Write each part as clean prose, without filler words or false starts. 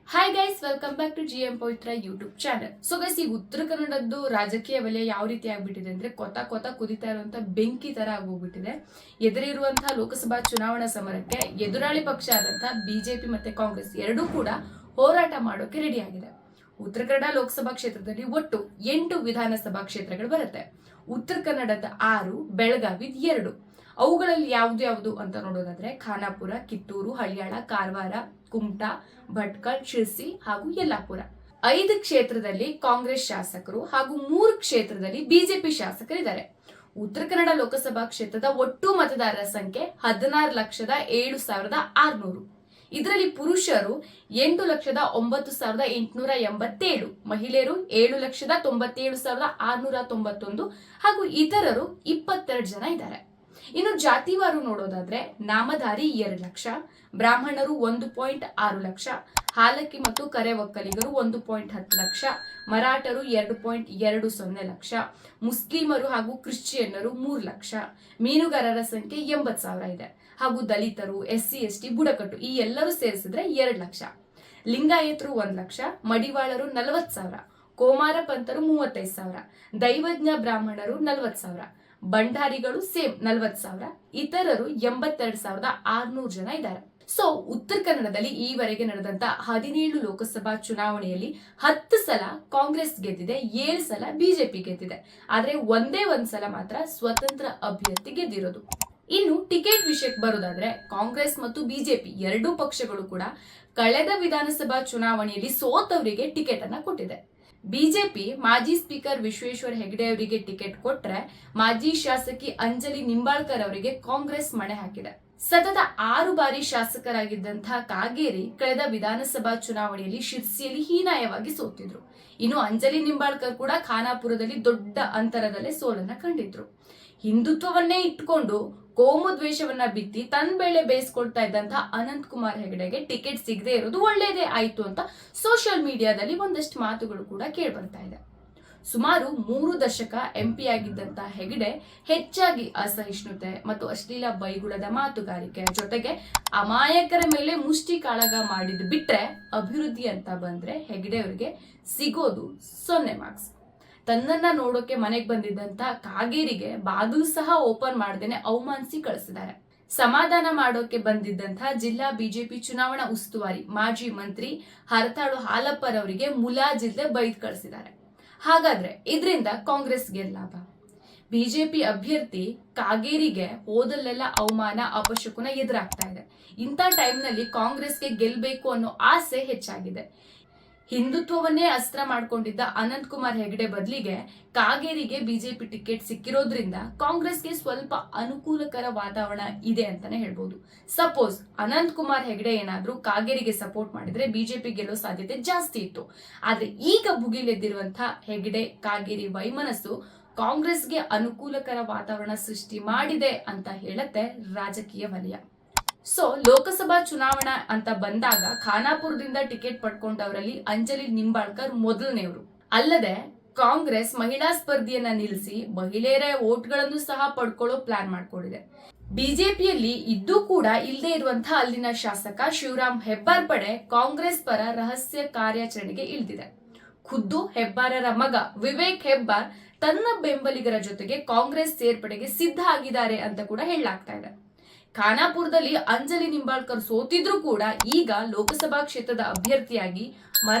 Hi guys, welcome back to GM Pavithra YouTube channel. So guys, ಈ ಉತ್ತರ ಕನ್ನಡದ್ದು ರಾಜಕೀಯ ವಲಯ ಯಾವ ರೀತಿ ಆಗ್ಬಿಟ್ಟಿದೆ ಅಂದ್ರೆ ಕೊತ ಕುದಿತಾ ಇರುವಂತಹ ಬೆಂಕಿ ತರ ಆಗೋಗ್ಬಿಟ್ಟಿದೆ. ಎದುರಿರುವಂತಹ ಲೋಕಸಭಾ ಚುನಾವಣಾ ಸಮರಕ್ಕೆ ಎದುರಾಳಿ ಪಕ್ಷ ಆದಂತಹ ಬಿಜೆಪಿ ಮತ್ತೆ ಕಾಂಗ್ರೆಸ್ ಎರಡೂ ಕೂಡ ಹೋರಾಟ ಮಾಡೋಕೆ ರೆಡಿ ಆಗಿದೆ. ಉತ್ತರ ಕನ್ನಡ ಲೋಕಸಭಾ ಕ್ಷೇತ್ರದಲ್ಲಿ ಒಟ್ಟು 8 ವಿಧಾನಸಭಾ ಕ್ಷೇತ್ರಗಳು ಬರುತ್ತೆ. ಉತ್ತರ ಕನ್ನಡದ 6, ಬೆಳಗಾವಿ 2. ಅವುಗಳಲ್ಲಿ ಯಾವ್ದು ಅಂತ ನೋಡೋದಾದ್ರೆ ಖಾನಾಪುರ, ಕಿತ್ತೂರು, ಹಳಿಯಾಳ, ಕಾರವಾರ, ಕುಮಟಾ, ಭಟ್ಕಳ, ಶಿರ್ಸಿ ಹಾಗೂ ಯಲ್ಲಾಪುರ. 5 ಕ್ಷೇತ್ರದಲ್ಲಿ ಕಾಂಗ್ರೆಸ್ ಶಾಸಕರು ಹಾಗೂ 3 ಕ್ಷೇತ್ರದಲ್ಲಿ ಬಿಜೆಪಿ ಶಾಸಕರಿದ್ದಾರೆ. ಉತ್ತರ ಕನ್ನಡ ಲೋಕಸಭಾ ಕ್ಷೇತ್ರದ ಒಟ್ಟು ಮತದಾರರ ಸಂಖ್ಯೆ 16,07,600. ಇದರಲ್ಲಿ ಪುರುಷರು 8,09,887, ಮಹಿಳೆಯರು 7,97,691 ಹಾಗೂ ಇತರರು 22 ಜನ ಇದ್ದಾರೆ. ಇನ್ನು ಜಾತಿವಾರು ನೋಡೋದಾದ್ರೆ ನಾಮಧಾರಿ 2 ಲಕ್ಷ, ಬ್ರಾಹ್ಮಣರು 1.6 ಲಕ್ಷ, ಹಾಲಕ್ಕಿ ಮತ್ತು ಕರೆ ಒಕ್ಕಲಿಗರು 1.10 ಲಕ್ಷ, ಮರಾಠರು 2.20 ಲಕ್ಷ, ಮುಸ್ಲಿಮರು ಹಾಗೂ ಕ್ರಿಶ್ಚಿಯನ್ನರು 3 ಲಕ್ಷ, ಮೀನುಗಾರರ ಸಂಖ್ಯೆ 80,000 ಇದೆ ಹಾಗೂ ದಲಿತರು, SC/ST, ಬುಡಕಟ್ಟು ಈ ಎಲ್ಲರೂ ಸೇರಿಸಿದ್ರೆ 2 ಲಕ್ಷ, ಲಿಂಗಾಯತರು 1 ಲಕ್ಷ, ಮಡಿವಾಳರು 40,000, ಕೋಮಾರ ಪಂತರು 35,000, ದೈವಜ್ಞ ಬ್ರಾಹ್ಮಣರು 40,000, ಭಂಡಾರಿಗಳು ಸೇಮ್ 40,000, ಇತರರು 82,600 ಜನ ಇದ್ದಾರೆ. ಸೊ ಉತ್ತರ ಕನ್ನಡದಲ್ಲಿ ಈವರೆಗೆ ನಡೆದಂತ 17 ಲೋಕಸಭಾ ಚುನಾವಣೆಯಲ್ಲಿ 10 ಸಲ ಕಾಂಗ್ರೆಸ್ ಗೆದ್ದಿದೆ, 7 ಸಲ ಬಿಜೆಪಿ ಗೆದ್ದಿದೆ. ಆದ್ರೆ ಒಂದೇ ಸಲ ಮಾತ್ರ ಸ್ವತಂತ್ರ ಅಭ್ಯರ್ಥಿ ಗೆದ್ದಿರೋದು. ಇನ್ನು ಟಿಕೆಟ್ ವಿಷಯಕ್ಕೆ ಬರೋದಾದ್ರೆ ಕಾಂಗ್ರೆಸ್ ಮತ್ತು ಬಿಜೆಪಿ ಎರಡೂ ಪಕ್ಷಗಳು ಕೂಡ ಕಳೆದ ವಿಧಾನಸಭಾ ಚುನಾವಣೆಯಲ್ಲಿ ಸೋತವರಿಗೆ ಟಿಕೆಟ್ ಅನ್ನ ಕೊಟ್ಟಿದೆ. ಬಿಜೆಪಿ ಮಾಜಿ ಸ್ಪೀಕರ್ ವಿಶ್ವೇಶ್ವರ ಹೆಗಡೆ ಅವರಿಗೆ ಟಿಕೆಟ್ ಕೊಟ್ರೆ ಮಾಜಿ ಶಾಸಕಿ ಅಂಜಲಿ ನಿಂಬಾಳ್ಕರ್ ಅವರಿಗೆ ಕಾಂಗ್ರೆಸ್ ಮಣೆ ಹಾಕಿದೆ. ಸತತ 6 ಬಾರಿ ಶಾಸಕರಾಗಿದ್ದಂತಹ ಕಾಗೇರಿ ಕಳೆದ ವಿಧಾನಸಭಾ ಚುನಾವಣೆಯಲ್ಲಿ ಶಿರ್ಸಿಯಲ್ಲಿ ಹೀನಾಯವಾಗಿ ಸೋತಿದ್ರು. ಇನ್ನು ಅಂಜಲಿ ನಿಂಬಾಳ್ಕರ್ ಕೂಡ ಖಾನಾಪುರದಲ್ಲಿ ದೊಡ್ಡ ಅಂತರದಲ್ಲೇ ಸೋಲನ್ನ ಕಂಡಿದ್ರು. ಹಿಂದುತ್ವವನ್ನೇ ಇಟ್ಕೊಂಡು ಕೋಮು ದ್ವೇಷವನ್ನ ಬಿತ್ತಿ ತನ್ನ ಬೇಳೆ ಬೇಯಿಸ್ಕೊಳ್ತಾ ಇದ್ದಂತಹ ಅನಂತ್ ಕುಮಾರ್ ಹೆಗಡೆಗೆ ಟಿಕೆಟ್ ಸಿಗದೆ ಇರೋದು ಒಳ್ಳೇದೇ ಆಯ್ತು ಅಂತ ಸೋಷಿಯಲ್ ಮೀಡಿಯಾದಲ್ಲಿ ಒಂದಷ್ಟು ಮಾತುಗಳು ಕೂಡ ಕೇಳ್ಬರ್ತಾ ಇದೆ. ಸುಮಾರು 3 ದಶಕ MP ಆಗಿದ್ದಂತಹ ಹೆಗಡೆ ಹೆಚ್ಚಾಗಿ ಅಸಹಿಷ್ಣುತೆ ಮತ್ತು ಅಶ್ಲೀಲ ಬೈಗುಳದ ಮಾತುಗಾರಿಕೆ ಜೊತೆಗೆ ಅಮಾಯಕರ ಮೇಲೆ ಮುಷ್ಟಿ ಕಾಳಗ ಮಾಡಿದ್ ಬಿಟ್ರೆ ಅಭಿವೃದ್ಧಿ ಅಂತ ಬಂದ್ರೆ ಹೆಗಡೆ ಅವರಿಗೆ ಸಿಗೋದು 0 ಮಾರ್ಕ್ಸ್. ತನ್ನನ್ನ ನೋಡೋಕೆ ಮನೆಗೆ ಬಂದಿದ್ದಂತ ಕಾಗೇರಿಗೆ ಬಾಗಿಲು ಸಹ ಓಪನ್ ಮಾಡದೇನೆ ಅವಮಾನಿಸಿ ಕಳಿಸಿದ್ದಾರೆ. ಸಮಾಧಾನ ಮಾಡೋಕೆ ಬಂದಿದ್ದಂತಹ ಜಿಲ್ಲಾ ಬಿಜೆಪಿ ಚುನಾವಣಾ ಉಸ್ತುವಾರಿ ಮಾಜಿ ಮಂತ್ರಿ ಹರತಾಳು ಹಾಲಪ್ಪರ್ ಅವರಿಗೆ ಮುಲಾಜಿಲ್ದೆ ಬೈದ್ ಕಳಿಸಿದ್ದಾರೆ. ಹಾಗಾದ್ರೆ ಇದರಿಂದ ಕಾಂಗ್ರೆಸ್ಗೆ ಲಾಭ? ಬಿಜೆಪಿ ಅಭ್ಯರ್ಥಿ ಕಾಗೇರಿಗೆ ಹೋದಲ್ಲೆಲ್ಲ ಅವಮಾನ ಅಪಶಕುನ ಎದುರಾಗ್ತಾ ಇದೆ. ಇಂಥ ಟೈಮ್ನಲ್ಲಿ ಕಾಂಗ್ರೆಸ್ಗೆ ಗೆಲ್ಬೇಕು ಅನ್ನೋ ಆಸೆ ಹೆಚ್ಚಾಗಿದೆ. ಹಿಂದುತ್ವವನ್ನೇ ಅಸ್ತ್ರ ಮಾಡ್ಕೊಂಡಿದ್ದ ಅನಂತ್ ಕುಮಾರ್ ಹೆಗಡೆ ಬದಲಿಗೆ ಕಾಗೇರಿಗೆ ಬಿಜೆಪಿ ಟಿಕೆಟ್ ಸಿಕ್ಕಿರೋದ್ರಿಂದ ಕಾಂಗ್ರೆಸ್ಗೆ ಸ್ವಲ್ಪ ಅನುಕೂಲಕರ ವಾತಾವರಣ ಇದೆ ಅಂತಾನೆ ಹೇಳ್ಬೋದು. ಸಪೋಸ್ ಅನಂತ್ ಕುಮಾರ್ ಹೆಗಡೆ ಏನಾದ್ರೂ ಕಾಗೇರಿಗೆ ಸಪೋರ್ಟ್ ಮಾಡಿದ್ರೆ ಬಿಜೆಪಿ ಗೆಲ್ಲೋ ಸಾಧ್ಯತೆ ಜಾಸ್ತಿ ಇತ್ತು. ಆದ್ರೆ ಈಗ ಭುಗಿಲೆದ್ದಿರುವಂತಹ ಹೆಗಡೆ ಕಾಗೇರಿ ವೈಮನಸ್ಸು ಕಾಂಗ್ರೆಸ್ಗೆ ಅನುಕೂಲಕರ ವಾತಾವರಣ ಸೃಷ್ಟಿ ಮಾಡಿದೆ ಅಂತ ಹೇಳುತ್ತೆ ರಾಜಕೀಯ ವಲಯ. ಸೊ ಲೋಕಸಭಾ ಚುನಾವಣಾ ಅಂತ ಬಂದಾಗ ಖಾನಾಪುರದಿಂದ ಟಿಕೆಟ್ ಪಡ್ಕೊಂಡವರಲ್ಲಿ ಅಂಜಲಿ ನಿಂಬಾಳ್ಕರ್ ಮೊದಲನೇವರು. ಅಲ್ಲದೆ ಕಾಂಗ್ರೆಸ್ ಮಹಿಳಾ ಸ್ಪರ್ಧಿಯನ್ನ ನಿಲ್ಲಿಸಿ ಮಹಿಳೆಯರ ವೋಟ್ಗಳನ್ನು ಸಹ ಪಡ್ಕೊಳ್ಳೋ ಪ್ಲಾನ್ ಮಾಡ್ಕೊಂಡಿದೆ. ಬಿಜೆಪಿಯಲ್ಲಿ ಇದ್ದೂ ಕೂಡ ಇಲ್ಲದೆ ಇರುವಂತಹ ಅಲ್ಲಿನ ಶಾಸಕ ಶಿವರಾಮ್ ಹೆಬ್ಬಾರ್ ಪಡೆ ಕಾಂಗ್ರೆಸ್ ಪರ ರಹಸ್ಯ ಕಾರ್ಯಾಚರಣೆಗೆ ಇಳಿದಿದೆ. ಖುದ್ದು ಹೆಬ್ಬಾರರ ಮಗ ವಿವೇಕ್ ಹೆಬ್ಬಾರ್ ತನ್ನ ಬೆಂಬಲಿಗರ ಜೊತೆಗೆ ಕಾಂಗ್ರೆಸ್ ಸೇರ್ಪಡೆಗೆ ಸಿದ್ಧ ಆಗಿದ್ದಾರೆ ಅಂತ ಕೂಡ ಹೇಳಲಾಗ್ತಾ ಇದೆ. ಖಾನಾಪುರದಲ್ಲಿ ಅಂಜಲಿ ನಿಂಬಾಳ್ಕರ್ ಸೋತಿದ್ರು ಕೂಡ ಈಗ ಲೋಕಸಭಾ ಕ್ಷೇತ್ರದ ಅಭ್ಯರ್ಥಿಯಾಗಿ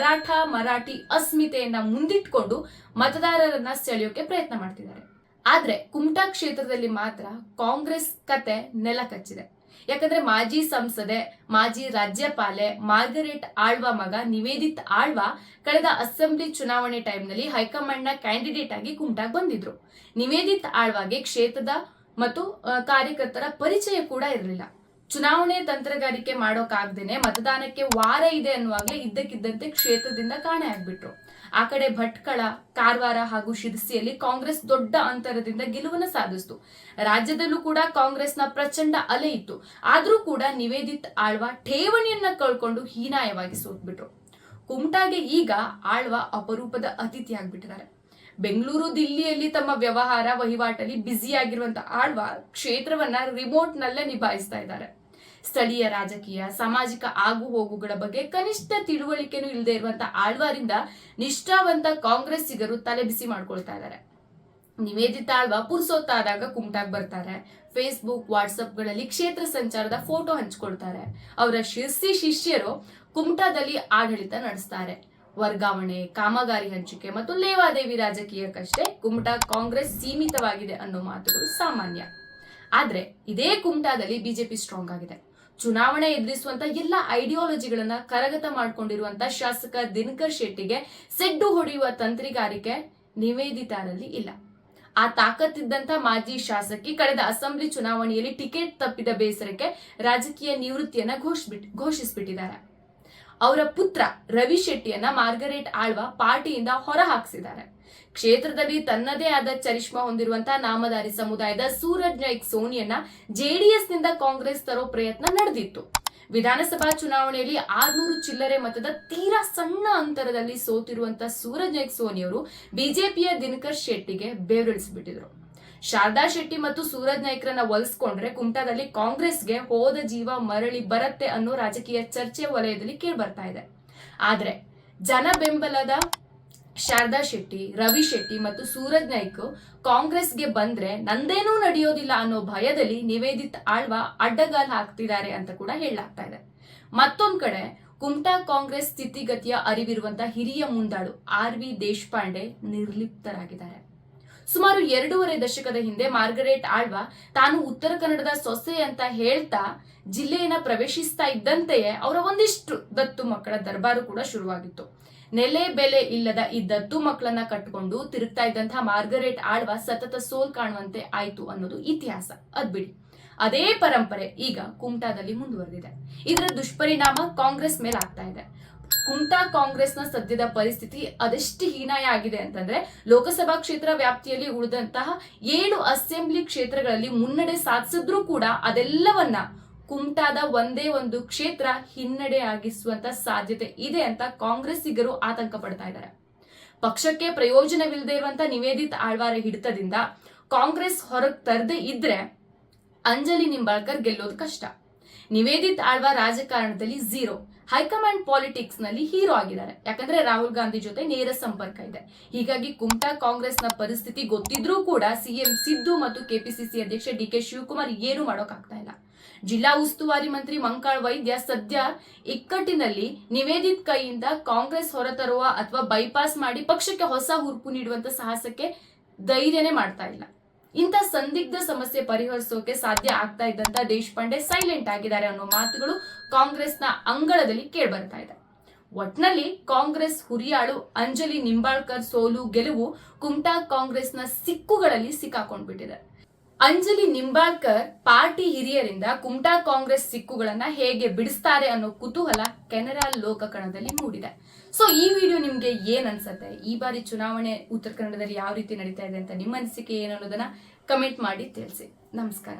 ಮರಾಠಿ ಅಸ್ಮಿತೆಯನ್ನ ಮುಂದಿಟ್ಕೊಂಡು ಮತದಾರರನ್ನ ಸೆಳೆಯೋಕೆ ಪ್ರಯತ್ನ ಮಾಡ್ತಿದ್ದಾರೆ. ಆದ್ರೆ ಕುಮಟಾ ಕ್ಷೇತ್ರದಲ್ಲಿ ಮಾತ್ರ ಕಾಂಗ್ರೆಸ್ ಕತೆ ನೆಲ ಕಚ್ಚಿದೆ. ಯಾಕಂದ್ರೆ ಮಾಜಿ ಸಂಸದೆ, ಮಾಜಿ ರಾಜ್ಯಪಾಲೆ ಮಾರ್ಗರೇಟ್ ಆಳ್ವಾ ಮಗ ನಿವೇದಿತ್ ಆಳ್ವಾ ಕಳೆದ ಅಸೆಂಬ್ಲಿ ಚುನಾವಣೆ ಟೈಮ್ನಲ್ಲಿ ಹೈಕಮಾಂಡ್ ನ ಕ್ಯಾಂಡಿಡೇಟ್ ಆಗಿ ಕುಮಟಾಗ್ ಬಂದಿದ್ರು. ನಿವೇದಿತ್ ಆಳ್ವಾಗೆ ಕ್ಷೇತ್ರದ ಮತ್ತು ಕಾರ್ಯಕರ್ತರ ಪರಿಚಯ ಕೂಡ ಇರಲಿಲ್ಲ. ಚುನಾವಣೆ ತಂತ್ರಗಾರಿಕೆ ಮಾಡೋಕಾಗ್ದೇನೆ ಮತದಾನಕ್ಕೆ ವಾರ ಇದೆ ಅನ್ನುವಾಗಲೇ ಇದ್ದಕ್ಕಿದ್ದಂತೆ ಕ್ಷೇತ್ರದಿಂದ ಕಾಣೆ ಆಗ್ಬಿಟ್ರು. ಆ ಕಡೆ ಭಟ್ಕಳ, ಕಾರವಾರ ಹಾಗೂ ಶಿರಸಿಯಲ್ಲಿ ಕಾಂಗ್ರೆಸ್ ದೊಡ್ಡ ಅಂತರದಿಂದ ಗೆಲುವನ್ನು ಸಾಧಿಸಿತು. ರಾಜ್ಯದಲ್ಲೂ ಕೂಡ ಕಾಂಗ್ರೆಸ್ನ ಪ್ರಚಂಡ ಅಲೆ ಇತ್ತು. ಆದ್ರೂ ಕೂಡ ನಿವೇದಿತ್ ಆಳ್ವಾ ಠೇವಣಿಯನ್ನ ಕಳ್ಕೊಂಡು ಹೀನಾಯವಾಗಿ ಸೋತ್ಬಿಟ್ರು. ಕುಮಟಾಗೆ ಈಗ ಆಳ್ವಾ ಅಪರೂಪದ ಅತಿಥಿ ಆಗ್ಬಿಟ್ಟಿದ್ದಾರೆ. ಬೆಂಗಳೂರು, ದಿಲ್ಲಿಯಲ್ಲಿ ತಮ್ಮ ವ್ಯವಹಾರ ವಹಿವಾಟಲ್ಲಿ ಬ್ಯುಸಿ ಆಗಿರುವಂತಹ ಆಳ್ವಾ ಕ್ಷೇತ್ರವನ್ನ ರಿಮೋಟ್ ನಲ್ಲೇ ನಿಭಾಯಿಸ್ತಾ ಇದ್ದಾರೆ. ಸ್ಥಳೀಯ ರಾಜಕೀಯ ಸಾಮಾಜಿಕ ಆಗು ಹೋಗುಗಳ ಬಗ್ಗೆ ಕನಿಷ್ಠ ತಿಳುವಳಿಕೆನೂ ಇಲ್ಲದೆ ಇರುವಂತ ಆಳ್ವಾರಿಂದ ನಿಷ್ಠಾವಂತ ಕಾಂಗ್ರೆಸ್ಸಿಗರು ತಲೆಬಿಸಿ ಮಾಡ್ಕೊಳ್ತಾ ಇದ್ದಾರೆ. ನಿವೇದಿತಾ ಆಳ್ವ ಪುರ್ಸೊತ್ತಾದಾಗ ಕುಮಟಾಗ್ ಬರ್ತಾರೆ. ಫೇಸ್ಬುಕ್ ವಾಟ್ಸಪ್ಗಳಲ್ಲಿ ಕ್ಷೇತ್ರ ಸಂಚಾರದ ಫೋಟೋ ಹಂಚ್ಕೊಳ್ತಾರೆ. ಅವರ ಶಿಷ್ಯರು ಕುಮಟಾದಲ್ಲಿ ಆಡಳಿತ ನಡೆಸ್ತಾರೆ. ವರ್ಗಾವಣೆ, ಕಾಮಗಾರಿ ಹಂಚಿಕೆ ಮತ್ತು ಲೇವಾದೇವಿ ರಾಜಕೀಯಕ್ಕಷ್ಟೇ ಕುಮಟಾ ಕಾಂಗ್ರೆಸ್ ಸೀಮಿತವಾಗಿದೆ ಅನ್ನೋ ಮಾತುಗಳು ಸಾಮಾನ್ಯ. ಆದ್ರೆ ಇದೇ ಕುಮಟಾದಲ್ಲಿ ಬಿಜೆಪಿ ಸ್ಟ್ರಾಂಗ್ ಆಗಿದೆ. ಚುನಾವಣೆ ಎದುರಿಸುವಂತ ಎಲ್ಲ ಐಡಿಯಾಲಜಿಗಳನ್ನ ಕರಗತ ಮಾಡ್ಕೊಂಡಿರುವಂತ ಶಾಸಕ ದಿನಕರ್ ಶೆಟ್ಟಿಗೆ ಸೆಡ್ಡು ಹೊಡೆಯುವ ತಂತ್ರಿಗಾರಿಕೆ ನಿವೇದಿತಾರಲ್ಲಿ ಇಲ್ಲ. ಆ ತಾಕತ್ತಿದ್ದಂತ ಮಾಜಿ ಶಾಸಕಿ ಕಳೆದ ಅಸೆಂಬ್ಲಿ ಚುನಾವಣೆಯಲ್ಲಿ ಟಿಕೆಟ್ ತಪ್ಪಿದ ಬೇಸರಕ್ಕೆ ರಾಜಕೀಯ ನಿವೃತ್ತಿಯನ್ನ ಘೋಷಿಸಿಬಿಟ್ಟಿದ್ದಾರೆ. ಅವರ ಪುತ್ರ ರವಿ ಶೆಟ್ಟಿಯನ್ನ ಮಾರ್ಗರೇಟ್ ಆಳ್ವ ಪಾರ್ಟಿಯಿಂದ ಹೊರ ಹಾಕಿಸಿದ್ದಾರೆ. ಕ್ಷೇತ್ರದಲ್ಲಿ ತನ್ನದೇ ಆದ ಚರಿಷ್ಮಾ ಹೊಂದಿರುವಂತಹ ನಾಮಧಾರಿ ಸಮುದಾಯದ ಸೂರಜ್ ನಾಯ್ಕ್ ಸೋನಿಯನ್ನ ಜೆಡಿಎಸ್ ನಿಂದ ಕಾಂಗ್ರೆಸ್ ತರೋ ಪ್ರಯತ್ನ ನಡೆದಿತ್ತು. ವಿಧಾನಸಭಾ ಚುನಾವಣೆಯಲ್ಲಿ 600 ಚಿಲ್ಲರೆ ಮತದ ತೀರಾ ಸಣ್ಣ ಅಂತರದಲ್ಲಿ ಸೋತಿರುವಂತಹ ಸೂರಜ್ ನಾಯ್ಕ್ ಸೋನಿಯವರು ಬಿಜೆಪಿಯ ದಿನಕರ್ ಶೆಟ್ಟಿಗೆ ಬೆವರಿಳಿಸಿಬಿಟ್ಟಿದ್ರು. ಶಾರದಾ ಶೆಟ್ಟಿ ಮತ್ತು ಸೂರಜ್ ನಾಯ್ಕರನ್ನ ಒಲಿಸ್ಕೊಂಡ್ರೆ ಕುಮಟಾದಲ್ಲಿ ಕಾಂಗ್ರೆಸ್ಗೆ ಹೋದ ಜೀವ ಮರಳಿ ಬರುತ್ತೆ ಅನ್ನೋ ರಾಜಕೀಯ ಚರ್ಚೆ ವಲಯದಲ್ಲಿ ಕೇಳಿ ಬರ್ತಾ ಇದೆ. ಆದ್ರೆ ಜನ ಬೆಂಬಲದ ಶಾರದಾ ಶೆಟ್ಟಿ, ರವಿ ಶೆಟ್ಟಿ ಮತ್ತು ಸೂರಜ್ ನಾಯ್ಕ್ ಕಾಂಗ್ರೆಸ್ಗೆ ಬಂದ್ರೆ ನಂದೇನೂ ನಡೆಯೋದಿಲ್ಲ ಅನ್ನೋ ಭಯದಲ್ಲಿ ನಿವೇದಿತ್ ಆಳ್ವ ಅಡ್ಡಗಾಲ್ ಹಾಕ್ತಿದ್ದಾರೆ ಅಂತ ಕೂಡ ಹೇಳಲಾಗ್ತಾ ಇದೆ. ಮತ್ತೊಂದ್ ಕಡೆ ಕುಮಟಾ ಕಾಂಗ್ರೆಸ್ ಸ್ಥಿತಿಗತಿಯ ಅರಿವಿರುವಂತಹ ಹಿರಿಯ ಮುಂದಾಳು RV ದೇಶಪಾಂಡೆ ನಿರ್ಲಿಪ್ತರಾಗಿದ್ದಾರೆ. ಸುಮಾರು 2.5 ದಶಕದ ಹಿಂದೆ ಮಾರ್ಗರೇಟ್ ಆಳ್ವ ತಾನು ಉತ್ತರ ಕನ್ನಡದ ಸೊಸೆ ಅಂತ ಹೇಳ್ತಾ ಜಿಲ್ಲೆಯನ್ನ ಪ್ರವೇಶಿಸ್ತಾ ಇದ್ದಂತೆಯೇ ಅವರ ಒಂದಿಷ್ಟು ದತ್ತು ಮಕ್ಕಳ ದರ್ಬಾರು ಕೂಡ ಶುರುವಾಗಿತ್ತು. ನೆಲೆ ಬೆಲೆ ಇಲ್ಲದ ಈ ದತ್ತು ಮಕ್ಕಳನ್ನ ಕಟ್ಕೊಂಡು ತಿರುಗ್ತಾ ಇದ್ದಂತಹ ಮಾರ್ಗರೇಟ್ ಆಳ್ವ ಸತತ ಸೋಲ್ ಕಾಣುವಂತೆ ಆಯ್ತು ಅನ್ನೋದು ಇತಿಹಾಸ. ಅದ್ಬಿಡಿ, ಅದೇ ಪರಂಪರೆ ಈಗ ಕುಮಟಾದಲ್ಲಿ ಮುಂದುವರೆದಿದೆ. ಇದರ ದುಷ್ಪರಿಣಾಮ ಕಾಂಗ್ರೆಸ್ ಮೇಲೆ ಆಗ್ತಾ ಇದೆ. ಕುಮಟಾ ಕಾಂಗ್ರೆಸ್ನ ಸದ್ಯದ ಪರಿಸ್ಥಿತಿ ಅದೆಷ್ಟು ಹೀನಾಯ ಆಗಿದೆ ಅಂತಂದ್ರೆ, ಲೋಕಸಭಾ ಕ್ಷೇತ್ರ ವ್ಯಾಪ್ತಿಯಲ್ಲಿ ಉಳಿದಂತಹ 7 ಅಸೆಂಬ್ಲಿ ಕ್ಷೇತ್ರಗಳಲ್ಲಿ ಮುನ್ನಡೆ ಸಾಧಿಸಿದ್ರೂ ಕೂಡ ಅದೆಲ್ಲವನ್ನ ಕುಮಟಾದ ಒಂದೇ ಒಂದು ಕ್ಷೇತ್ರ ಹಿನ್ನಡೆ ಆಗಿಸುವಂತ ಸಾಧ್ಯತೆ ಇದೆ ಅಂತ ಕಾಂಗ್ರೆಸ್ಸಿಗರು ಆತಂಕ ಪಡ್ತಾ ಇದ್ದಾರೆ. ಪಕ್ಷಕ್ಕೆ ಪ್ರಯೋಜನವಿಲ್ಲದೆ ಇರುವಂತ ನಿವೇದಿತ್ ಆಳ್ವಾರ ಹಿಡಿತದಿಂದ ಕಾಂಗ್ರೆಸ್ ಹೊರಗೆ ತರದೇ ಇದ್ರೆ ಅಂಜಲಿ ನಿಂಬಾಳ್ಕರ್ ಗೆಲ್ಲೋದು ಕಷ್ಟ. ನಿವೇದಿತ್ ಆಳ್ವ ರಾಜಕಾರಣದಲ್ಲಿ ಝೀರೋ, ಹೈಕಮಾಂಡ್ ಪಾಲಿಟಿಕ್ಸ್ ನಲ್ಲಿ ಹೀರೋ ಆಗಿದ್ದಾರೆ. ಯಾಕಂದ್ರೆ ರಾಹುಲ್ ಗಾಂಧಿ ಜೊತೆ ನೇರ ಸಂಪರ್ಕ ಇದೆ. ಹೀಗಾಗಿ ಕುಮಟಾ ಕಾಂಗ್ರೆಸ್ನ ಪರಿಸ್ಥಿತಿ ಗೊತ್ತಿದ್ರೂ ಕೂಡ ಸಿಎಂ ಸಿದ್ದು ಮತ್ತು ಕೆಪಿಸಿಸಿ ಅಧ್ಯಕ್ಷ DK ಶಿವಕುಮಾರ್ ಏನು ಮಾಡೋಕ್ಕಾಗ್ತಾ ಇಲ್ಲ. ಜಿಲ್ಲಾ ಉಸ್ತುವಾರಿ ಮಂತ್ರಿ ಮಂಕಾಳ್ ವೈದ್ಯ ಸದ್ಯ ಇಕ್ಕಟ್ಟಿನಲ್ಲಿ ನಿವೇದಿತ್ ಕೈಯಿಂದ ಕಾಂಗ್ರೆಸ್ ಹೊರತರುವ ಅಥವಾ ಬೈಪಾಸ್ ಮಾಡಿ ಪಕ್ಷಕ್ಕೆ ಹೊಸ ಹುರುಪು ನೀಡುವಂತ ಸಾಹಸಕ್ಕೆ ಧೈರ್ಯನೇ ಮಾಡ್ತಾ ಇಲ್ಲ. ಇಂಥ ಸಂದಿಗ್ಧ ಸಮಸ್ಯೆ ಪರಿಹರಿಸೋಕೆ ಸಾಧ್ಯ ಆಗ್ತಾ ಇದ್ದಂತ ದೇಶಪಾಂಡೆ ಸೈಲೆಂಟ್ ಆಗಿದ್ದಾರೆ ಅನ್ನೋ ಮಾತುಗಳು ಕಾಂಗ್ರೆಸ್ನ ಅಂಗಳದಲ್ಲಿ ಕೇಳ್ಬರ್ತಾ ಇದೆ. ಒಟ್ನಲ್ಲಿ ಕಾಂಗ್ರೆಸ್ ಹುರಿಯಾಳು ಅಂಜಲಿ ನಿಂಬಾಳ್ಕರ್ ಸೋಲು ಗೆಲುವು ಕುಮಟಾ ಕಾಂಗ್ರೆಸ್ನ ಸಿಕ್ಕುಗಳಲ್ಲಿ ಸಿಕ್ಕಾಕೊಂಡ್ಬಿಟ್ಟಿದೆ. ಅಂಜಲಿ ನಿಂಬಾಳ್ಕರ್ ಪಾರ್ಟಿ ಹಿರಿಯರಿಂದ ಕುಮಟಾ ಕಾಂಗ್ರೆಸ್ ಸಿಕ್ಕುಗಳನ್ನ ಹೇಗೆ ಬಿಡಿಸ್ತಾರೆ ಅನ್ನೋ ಕುತೂಹಲ ಕೆನರಾ ಲೋಕಕಣದಲ್ಲಿ ಮೂಡಿದೆ. ಸೊ ಈ ವಿಡಿಯೋ ನಿಮ್ಗೆ ಏನ್ ಅನ್ಸುತ್ತೆ? ಈ ಬಾರಿ ಚುನಾವಣೆ ಉತ್ತರ ಕನ್ನಡದಲ್ಲಿ ಯಾವ ರೀತಿ ನಡೀತಾ ಇದೆ ಅಂತ ನಿಮ್ಮ ಅನಿಸಿಕೆ ಏನು ಅನ್ನೋದನ್ನ ಕಮೆಂಟ್ ಮಾಡಿ ತಿಳಿಸಿ. ನಮಸ್ಕಾರ.